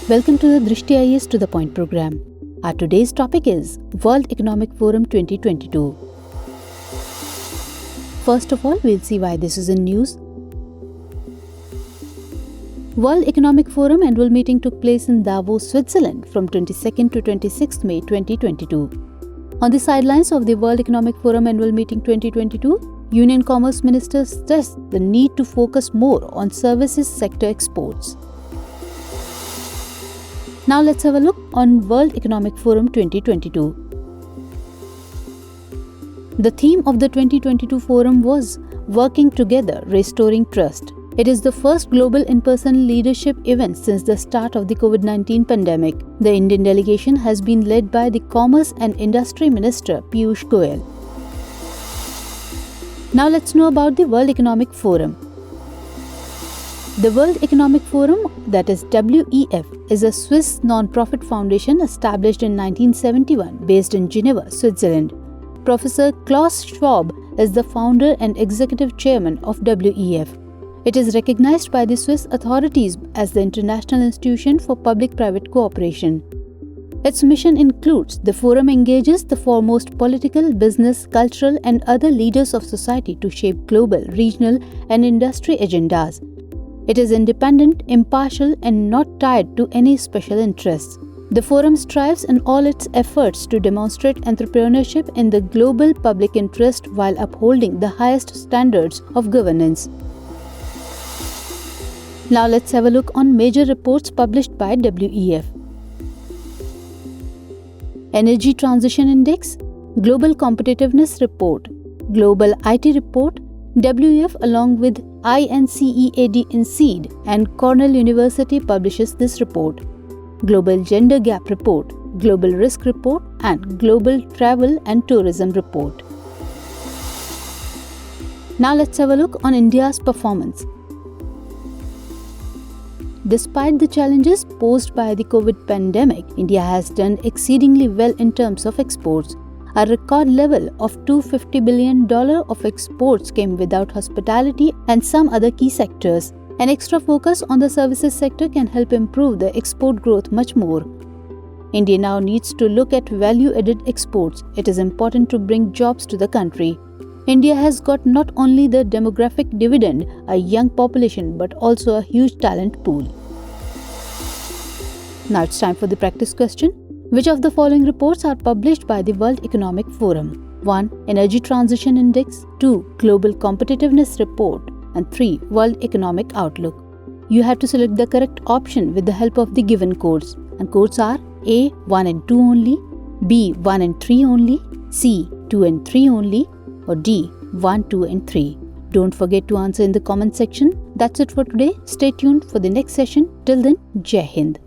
Welcome to the Drishti IAS to the Point program. Our today's topic is World Economic Forum 2022. First of all, we'll see why this is in news. World Economic Forum annual meeting took place in Davos, Switzerland from 22nd to 26th May 2022. On the sidelines of the World Economic Forum annual meeting 2022, Union Commerce Ministers stressed the need to focus more on services sector exports. Now let's have a look on World Economic Forum 2022. The theme of the 2022 forum was Working Together, Restoring Trust. It is the first global in-person leadership event since the start of the COVID-19 pandemic. The Indian delegation has been led by the Commerce and Industry Minister Piyush Goyal. Now let's know about the World Economic Forum. The World Economic Forum, that is WEF, is a Swiss non-profit foundation established in 1971 based in Geneva, Switzerland. Professor Klaus Schwab is the founder and executive chairman of WEF. It is recognized by the Swiss authorities as the International Institution for Public-Private Cooperation. Its mission includes the forum engages the foremost political, business, cultural and other leaders of society to shape global, regional and industry agendas. It is independent, impartial and not tied to any special interests. The forum strives in all its efforts to demonstrate entrepreneurship in the global public interest while upholding the highest standards of governance. Now let's have a look on major reports published by WEF. Energy Transition Index, Global Competitiveness Report, Global IT Report. WEF along with INCEAD in SEED and Cornell University publishes this report. Global Gender Gap Report, Global Risk Report and Global Travel and Tourism Report. Now let's have a look on India's performance. Despite the challenges posed by the COVID pandemic, India has done exceedingly well in terms of exports. A record level of $250 billion of exports came without hospitality and some other key sectors. An extra focus on the services sector can help improve the export growth much more. India now needs to look at value-added exports. It is important to bring jobs to the country. India has got not only the demographic dividend, a young population, but also a huge talent pool. Now it's time for the practice question. Which of the following reports are published by the World Economic Forum? 1. Energy Transition Index, 2. Global Competitiveness Report and 3. World Economic Outlook. You have to select the correct option with the help of the given codes. And codes are A. 1 and 2 only, B. 1 and 3 only, C. 2 and 3 only or D. 1, 2 and 3. Don't forget to answer in the comment section. That's it for today. Stay tuned for the next session. Till then, Jai Hind.